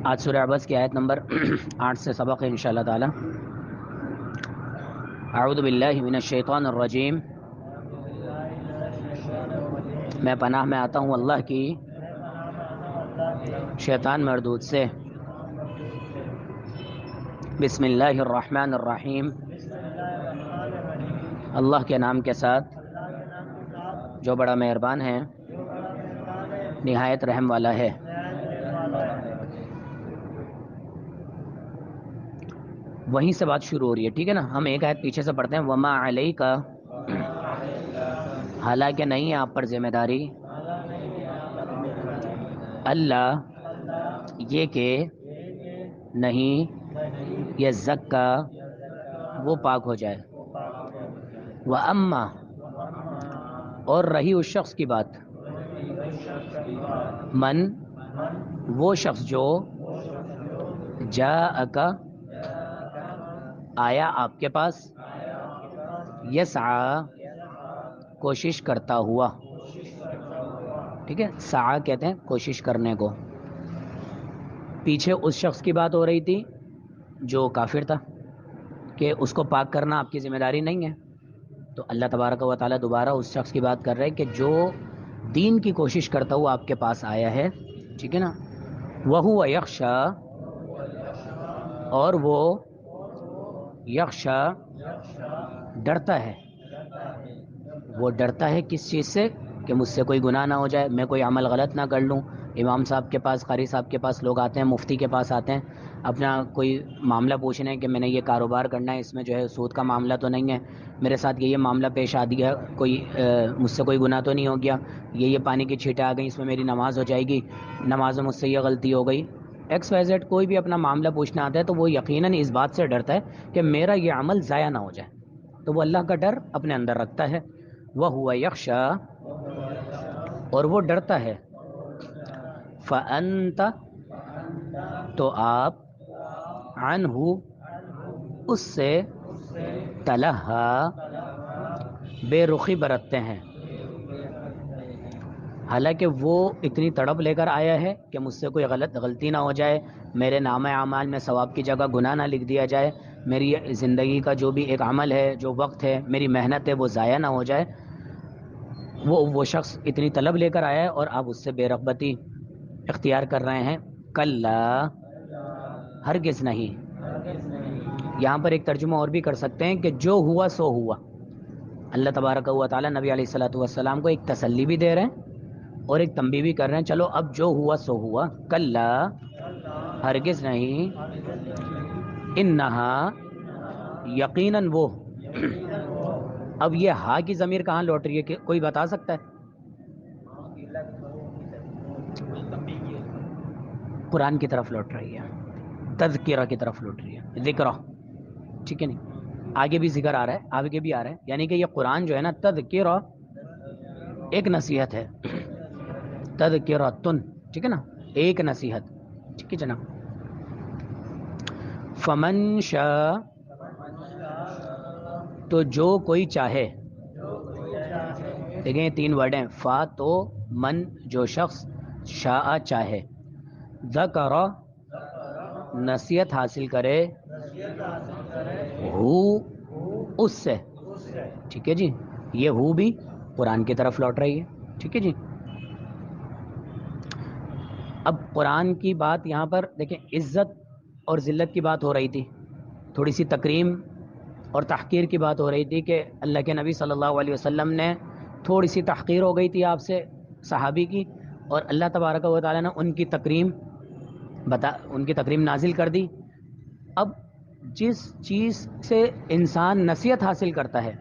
آج سورہ عبس کی آیت نمبر 8 سے سبق ہے انشاءاللہ تعالی۔ اعوذ باللہ من الشیطان الرجیم، میں پناہ میں آتا ہوں اللہ کی شیطان مردود سے۔ بسم اللہ الرحمن الرحیم، اللہ کے نام کے ساتھ جو بڑا مہربان ہے نہایت رحم والا ہے۔ وہیں سے بات شروع ہو رہی ہے، ٹھیک ہے نا۔ ہم ایک آیت پیچھے سے پڑھتے ہیں، وما علیک، حالانکہ نہیں ہے آپ پر ذمہ داری، اللہ یہ کہ نہیں یہ زکا وہ پاک ہو جائے، وَأَمَّا اور رہی اس شخص کی بات، من وہ شخص جو جاءک آیا آپ کے پاس، یسعی کوشش کرتا ہوا، ٹھیک ہے، سعی کہتے ہیں کوشش کرنے کو۔ پیچھے اس شخص کی بات ہو رہی تھی جو کافر تھا کہ اس کو پاک کرنا آپ کی ذمہ داری نہیں ہے، تو اللہ تبارک و تعالیٰ دوبارہ اس شخص کی بات کر رہے کہ جو دین کی کوشش کرتا ہوا آپ کے پاس آیا ہے، ٹھیک ہے نا۔ وَهُوَ يَخْشَى اور وہ یخشا ڈرتا ہے، وہ ڈرتا ہے کس چیز سے؟ کہ مجھ سے کوئی گناہ نہ ہو جائے، میں کوئی عمل غلط نہ کر لوں۔ امام صاحب کے پاس، قاری صاحب کے پاس لوگ آتے ہیں، مفتی کے پاس آتے ہیں اپنا کوئی معاملہ پوچھنے کہ میں نے یہ کاروبار کرنا ہے، اس میں جو ہے سود کا معاملہ تو نہیں ہے، میرے ساتھ یہ معاملہ پیش آ گیا، کوئی مجھ سے کوئی گناہ تو نہیں ہو گیا، یہ پانی کی چھینٹیں آ گئیں، اس میں میری نماز ہو جائے گی، نماز میں مجھ سے یہ غلطی ہو گئی، ایکس وائی زیڈ کوئی بھی اپنا معاملہ پوچھنا آتا ہے تو وہ یقیناً اس بات سے ڈرتا ہے کہ میرا یہ عمل ضائع نہ ہو جائے، تو وہ اللہ کا ڈر اپنے اندر رکھتا ہے۔ وَهُوَ يَخْشَى اور وہ ڈرتا ہے، فَأَنْتَ تو آپ، عنہ اس سے، تلہا بے رخی برتتے ہیں، حالانکہ وہ اتنی تڑپ لے کر آیا ہے کہ مجھ سے کوئی غلطی نہ ہو جائے، میرے نامہ اعمال میں ثواب کی جگہ گناہ نہ لکھ دیا جائے، میری زندگی کا جو بھی ایک عمل ہے، جو وقت ہے، میری محنت ہے، وہ ضائع نہ ہو جائے، وہ شخص اتنی طلب لے کر آیا ہے اور آپ اس سے بے رغبتی اختیار کر رہے ہیں۔ کلا ہرگز نہیں، یہاں پر ایک ترجمہ اور بھی کر سکتے ہیں کہ جو ہوا سو ہوا۔ اللہ تبارک و تعالیٰ نبی علیہ الصلوۃ والسلام کو ایک تسلی بھی دے رہے ہیں اور ایک تنبیہ بھی کر رہے ہیں، چلو اب جو ہوا سو ہوا، کلا ہرگز نہیں، انہا یقیناً وہ، اب یہ ہا کی ضمیر کہاں لوٹ رہی ہے کہ کوئی بتا سکتا ہے؟ قرآن کی طرف لوٹ رہی ہے، تذکرہ کی طرف لوٹ رہی ہے، ذکرہ، ٹھیک ہے نہیں، آگے بھی ذکر آ رہا ہے، آگے بھی آ رہا ہے، یعنی کہ یہ قرآن جو ہے نا، تذکرہ ایک نصیحت ہے، تذکرۃن، ٹھیک ہے نا، ایک نصیحت، ٹھیک ہے جناب۔ فمن شاء تو جو کوئی چاہے، دیکھیں یہ تین ورڈ ہیں، فا تو، من جو شخص، شاء چاہے، ذکر نصیحت حاصل کرے، ہو اس سے، ٹھیک ہے جی، یہ ہو بھی قرآن کی طرف لوٹ رہی ہے، ٹھیک ہے جی۔ اب قرآن کی بات یہاں پر دیکھیں، عزت اور ذلت کی بات ہو رہی تھی، تھوڑی سی تکریم اور تحقیر کی بات ہو رہی تھی کہ اللہ کے نبی صلی اللہ علیہ وسلم نے تھوڑی سی تحقیر ہو گئی تھی آپ سے صحابی کی، اور اللہ تبارک و تعالیٰ نے ان کی تکریم نازل کر دی۔ اب جس چیز سے انسان نصیحت حاصل کرتا ہے،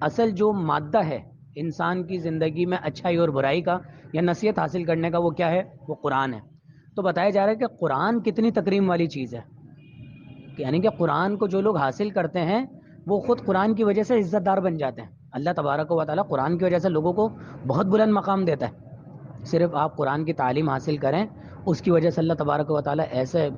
اصل جو مادہ ہے انسان کی زندگی میں اچھائی اور برائی کا یا نصیحت حاصل کرنے کا، وہ کیا ہے؟ وہ قرآن ہے۔ تو بتایا جا رہا ہے کہ قرآن کتنی تکریم والی چیز ہے، یعنی کہ قرآن کو جو لوگ حاصل کرتے ہیں وہ خود قرآن کی وجہ سے عزت دار بن جاتے ہیں۔ اللہ تبارک و تعالیٰ قرآن کی وجہ سے لوگوں کو بہت بلند مقام دیتا ہے، صرف آپ قرآن کی تعلیم حاصل کریں، اس کی وجہ سے اللہ تبارک و تعالیٰ ایسے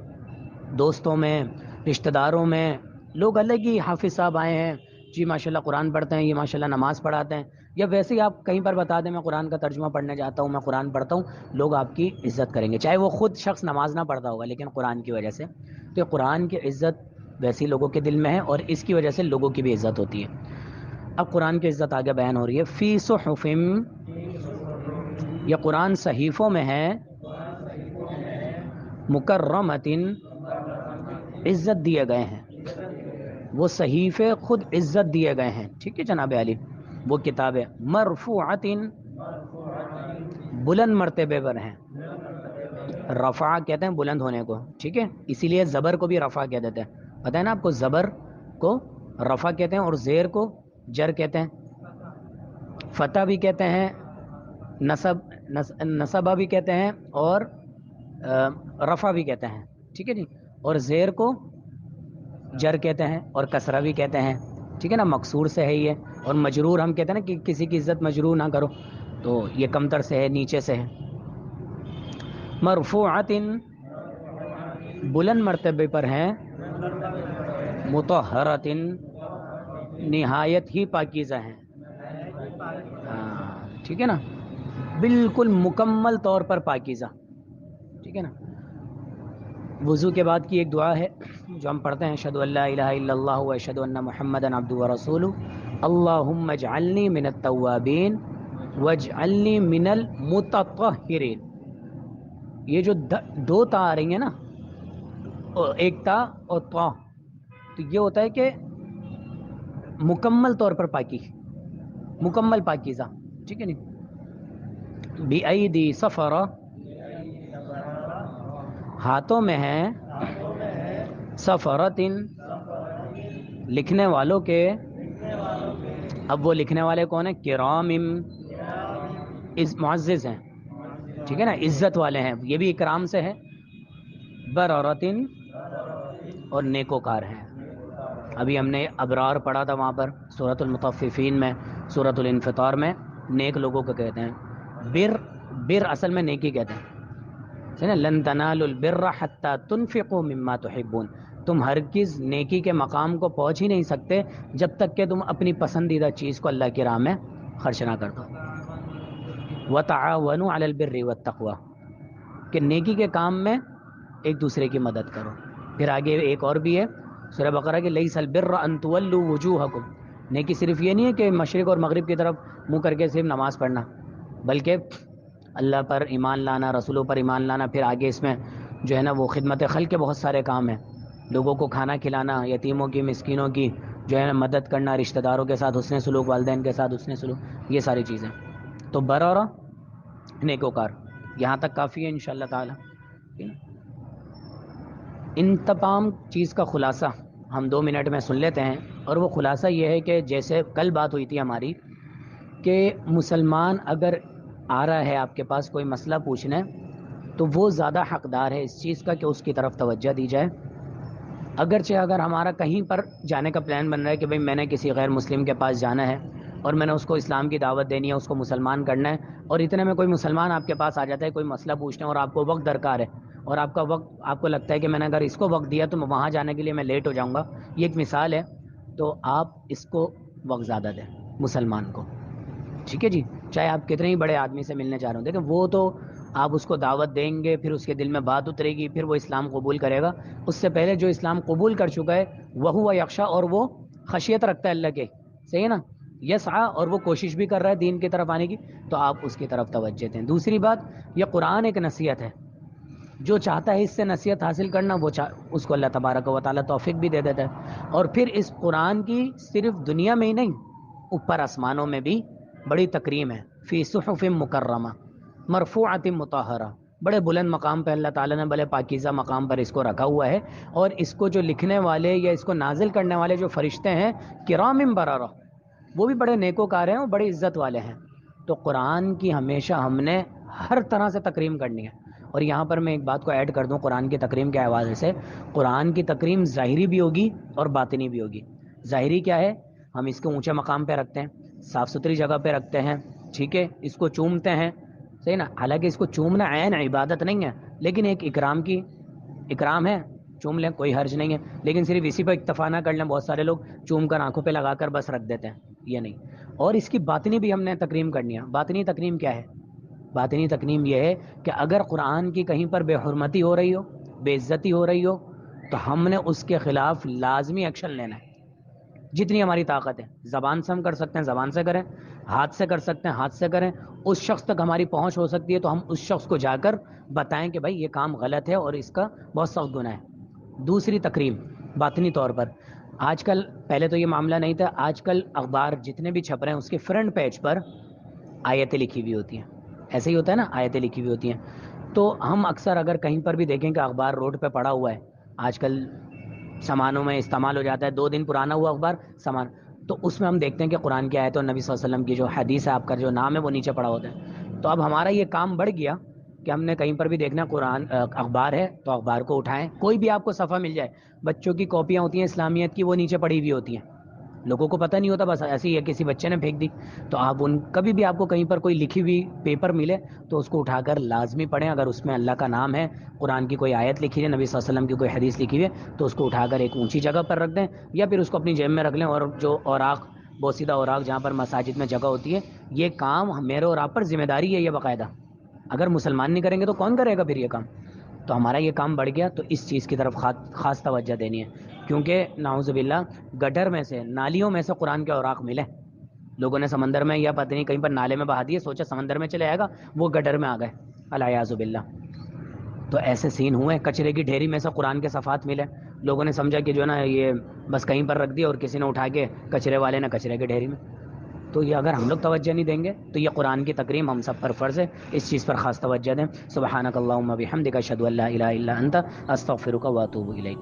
دوستوں میں، رشتہ داروں میں، لوگ الگ ہی حافظ صاحب آئے ہیں، جی ماشاءاللہ قرآن پڑھتے ہیں، یہ ماشاءاللہ نماز پڑھاتے ہیں، یا ویسے ہی آپ کہیں پر بتا دیں میں قرآن کا ترجمہ پڑھنے جاتا ہوں، میں قرآن پڑھتا ہوں، لوگ آپ کی عزت کریں گے، چاہے وہ خود شخص نماز نہ پڑھتا ہوگا لیکن قرآن کی وجہ سے. تو یہ قرآن کی عزت ویسی لوگوں کے دل میں ہے اور اس کی وجہ سے لوگوں کی بھی عزت ہوتی ہے. اب قرآن کی عزت آگے بیان ہو رہی ہے. فی صحف، یہ قرآن صحیفوں میں ہے، مکرمۃ، عزت دیے گئے ہیں، وہ صحیفے خود عزت دیے گئے ہیں. ٹھیک ہے جناب علی، وہ کتابیں مرفوعۃ، بلند مرتبے پر ہیں. رفع کہتے ہیں بلند ہونے کو، ٹھیک ہے، اسی لیے زبر کو بھی رفع کہہ دیتے ہیں. پتہ ہے نا آپ کو، زبر کو رفع کہتے ہیں اور زیر کو جر کہتے ہیں، فتح بھی کہتے ہیں، نصبہ بھی کہتے ہیں اور رفع بھی کہتے ہیں. ٹھیک ہے جی، اور زیر کو جر کہتے ہیں اور کسرہ بھی کہتے ہیں. ٹھیک ہے نا، مکسور سے ہے یہ، اور مجرور ہم کہتے ہیں نا کہ کسی کی عزت مجرور نہ کرو، تو یہ کمتر سے ہے، نیچے سے ہے. مرفوعۃ، بلند مرتبے پر ہیں، مطہرۃ، نہایت ہی پاکیزہ ہیں. ٹھیک ہے نا، بالکل مکمل طور پر پاکیزہ. ٹھیک ہے نا. وضو کے بعد کی ایک دعا ہے جو ہم پڑھتے ہیں، اشہدو ان لا الہ الا اللہ واشہدو ان محمدا عبدہ ورسولہ، اللہم اجعلنی من التوابین واجعلنی من المتطہرین. یہ جو دو تا آ رہی ہیں نا، ایک تا اور تا، تو یہ ہوتا ہے کہ مکمل طور پر پاکی، مکمل پاکیزہ. ٹھیک ہے نہیں. بِأَيْدِي سَفَرَ، ہاتھوں میں ہیں، سفرتن، لکھنے والوں کے. اب وہ لکھنے والے کون ہیں؟ کرام، معزز ہیں. ٹھیک ہے نا، عزت والے ہیں، یہ بھی اکرام سے ہے. بررتن، اور نیکوکار ہیں. ابھی ہم نے ابرار پڑھا تھا وہاں پر سورۃ المطففین میں، سورۃ الانفطار میں، نیک لوگوں کو کہتے ہیں. بر اصل میں نیکی کہتے ہیں. لن تنالوا البر حتى تنفقوا مما تحبون، تم ہرگز نیکی کے مقام کو پہنچ ہی نہیں سکتے جب تک کہ تم اپنی پسندیدہ چیز کو اللہ کی راہ میں خرچ نہ کر دو. وتعاونوا علی البر والتقوى، کہ نیکی کے کام میں ایک دوسرے کی مدد کرو. پھر آگے ایک اور بھی ہے سورہ بقرہ کہ لیس البر ان تولوا وجوہکم، نیکی صرف یہ نہیں ہے کہ مشرق اور مغرب کی طرف منہ کر کے صرف نماز پڑھنا، بلکہ اللہ پر ایمان لانا، رسولوں پر ایمان لانا. پھر آگے اس میں جو ہے نا وہ خدمت خلق کے بہت سارے کام ہیں، لوگوں کو کھانا کھلانا، یتیموں کی، مسکینوں کی جو ہے نا مدد کرنا، رشتہ داروں کے ساتھ حسن سلوک، والدین کے ساتھ حسن سلوک، یہ ساری چیزیں. تو بر اور نیکوکار، یہاں تک کافی ہے انشاءاللہ تعالی. ان تمام چیز کا خلاصہ ہم 2 منٹ میں سن لیتے ہیں، اور وہ خلاصہ یہ ہے کہ جیسے کل بات ہوئی تھی ہماری کہ مسلمان اگر آ رہا ہے آپ کے پاس کوئی مسئلہ پوچھنے، تو وہ زیادہ حقدار ہے اس چیز کا کہ اس کی طرف توجہ دی جائے. اگرچہ اگر ہمارا کہیں پر جانے کا پلان بن رہا ہے کہ بھئی میں نے کسی غیر مسلم کے پاس جانا ہے اور میں نے اس کو اسلام کی دعوت دینی ہے، اس کو مسلمان کرنا ہے، اور اتنے میں کوئی مسلمان آپ کے پاس آ جاتا ہے کوئی مسئلہ پوچھنے، اور آپ کو وقت درکار ہے، اور آپ کا وقت، آپ کو لگتا ہے کہ میں نے اگر اس کو وقت دیا تو وہاں جانے کے لیے میں لیٹ ہو جاؤں گا، یہ ایک مثال ہے، تو آپ اس کو وقت زیادہ دیں مسلمان کو. ٹھیک ہے جی، چاہے آپ کتنے ہی بڑے آدمی سے ملنے جا رہے ہوں، دیکھیں وہ تو آپ اس کو دعوت دیں گے، پھر اس کے دل میں بات اترے گی، پھر وہ اسلام قبول کرے گا. اس سے پہلے جو اسلام قبول کر چکا ہے وہ یخشا، اور وہ خشیت رکھتا ہے اللہ کے، صحیح ہے نا، یسعی، اور وہ کوشش بھی کر رہا ہے دین کی طرف آنے کی، تو آپ اس کی طرف توجہ دیں. دوسری بات، یہ قرآن ایک نصیحت ہے، جو چاہتا ہے اس سے نصیحت حاصل کرنا، وہ اس کو اللہ تبارک و تعالیٰ توفیق بھی دے دیتا ہے. اور پھر اس قرآن کی صرف دنیا میں ہی نہیں، اوپر آسمانوں میں بھی بڑی تکریم ہے. فی صحف مکرمہ مرفوعۃ مطہرہ، بڑے بلند مقام پہ اللہ تعالیٰ نے بڑے پاکیزہ مقام پر اس کو رکھا ہوا ہے. اور اس کو جو لکھنے والے یا اس کو نازل کرنے والے جو فرشتے ہیں، کرام بررہ، وہ بھی بڑے نیکوکار ہیں اور بڑے عزت والے ہیں. تو قرآن کی ہمیشہ ہم نے ہر طرح سے تکریم کرنی ہے. اور یہاں پر میں ایک بات کو ایڈ کر دوں قرآن کی تکریم کے حوالے سے، قرآن کی تکریم ظاہری بھی ہوگی اور باطنی بھی ہوگی. ظاہری کیا ہے؟ ہم اس کو اونچے مقام پہ رکھتے ہیں، صاف ستھری جگہ پہ رکھتے ہیں، ٹھیک ہے، اس کو چومتے ہیں، صحیح نا، حالانکہ اس کو چومنا عین عبادت نہیں ہے، لیکن ایک اکرام ہے چوم لیں، کوئی حرج نہیں ہے، لیکن صرف اسی پہ اکتفا نہ کر لیں. بہت سارے لوگ چوم کر آنکھوں پہ لگا کر بس رکھ دیتے ہیں، یہ نہیں. اور اس کی باطنی بھی ہم نے تکریم کرنی ہے. باطنی تکریم کیا ہے؟ باطنی تکریم یہ ہے کہ اگر قرآن کی کہیں پر بے حرمتی ہو رہی ہو، بے عزتی ہو رہی ہو، تو ہم نے اس کے خلاف لازمی ایکشن لینا ہے، جتنی ہماری طاقت ہے. زبان سے ہم کر سکتے ہیں زبان سے کریں، ہاتھ سے کر سکتے ہیں ہاتھ سے کریں. اس شخص تک ہماری پہنچ ہو سکتی ہے تو ہم اس شخص کو جا کر بتائیں کہ بھائی یہ کام غلط ہے اور اس کا بہت سخت گناہ ہے. دوسری تکریم باطنی طور پر، آج کل، پہلے تو یہ معاملہ نہیں تھا، آج کل اخبار جتنے بھی چھپ رہے ہیں اس کے فرنٹ پیج پر آیتیں لکھی ہوئی ہوتی ہیں. ایسے ہی ہوتا ہے نا، آیتیں لکھی ہوئی ہوتی ہیں. تو ہم اکثر اگر کہیں پر بھی دیکھیں کہ اخبار روڈ پہ پڑا ہوا ہے، آج کل سامانوں میں استعمال ہو جاتا ہے، 2 دن پرانا ہوا اخبار سامان، تو اس میں ہم دیکھتے ہیں کہ قرآن کی آیت اور نبی صلی اللہ علیہ وسلم کی جو حدیث ہے، آپ کا جو نام ہے وہ نیچے پڑا ہوتا ہے. تو اب ہمارا یہ کام بڑھ گیا کہ ہم نے کہیں پر بھی دیکھنا قرآن اخبار ہے تو اخبار کو اٹھائیں. کوئی بھی آپ کو صفحہ مل جائے، بچوں کی کاپیاں ہوتی ہیں اسلامیت کی، وہ نیچے پڑی ہوئی ہوتی ہیں، لوگوں کو پتہ نہیں ہوتا، بس ایسے ہی ہے کسی بچے نے پھینک دی. تو آپ ان کبھی بھی آپ کو کہیں پر کوئی لکھی ہوئی پیپر ملے تو اس کو اٹھا کر لازمی پڑھیں. اگر اس میں اللہ کا نام ہے، قرآن کی کوئی آیت لکھی ہے، نبی صلی اللہ علیہ وسلم کی کوئی حدیث لکھی ہے، تو اس کو اٹھا کر ایک اونچی جگہ پر رکھ دیں، یا پھر اس کو اپنی جیب میں رکھ لیں. اور جو اوراق، بوسیدہ اوراق جہاں پر مساجد میں جگہ ہوتی ہے، یہ کام میرے اور آپ پر ذمہ داری ہے یہ باقاعدہ. اگر مسلمان نہیں کریں گے تو کون کرے گا پھر یہ کام؟ تو ہمارا یہ کام بڑھ گیا، تو اس چیز کی طرف خاص توجہ دینی ہے. کیونکہ نعوذ باللہ گٹر میں سے، نالیوں میں سے قرآن کے اوراق ملے، لوگوں نے سمندر میں یا پتہ نہیں کہیں پر نالے میں بہا دیے، سوچا سمندر میں چلے آئے گا، وہ گٹر میں آ گئے، الیاذ باللہ. تو ایسے سین ہوئے. کچرے کی ڈھیری میں سے قرآن کے صفحات ملے، لوگوں نے سمجھا کہ جو ہے نا یہ بس کہیں پر رکھ دیا اور کسی نے اٹھا کے کچرے والے نے کچرے کی ڈھیری میں. تو یہ اگر ہم لوگ توجہ نہیں دیں گے تو یہ قرآن کی تکریم ہم سب پر فرض ہے، اس چیز پر خاص توجہ دیں. سبحانک اللہم بحمدک اشہد ان لا الہ الا انت استغفرک واتوب الیک.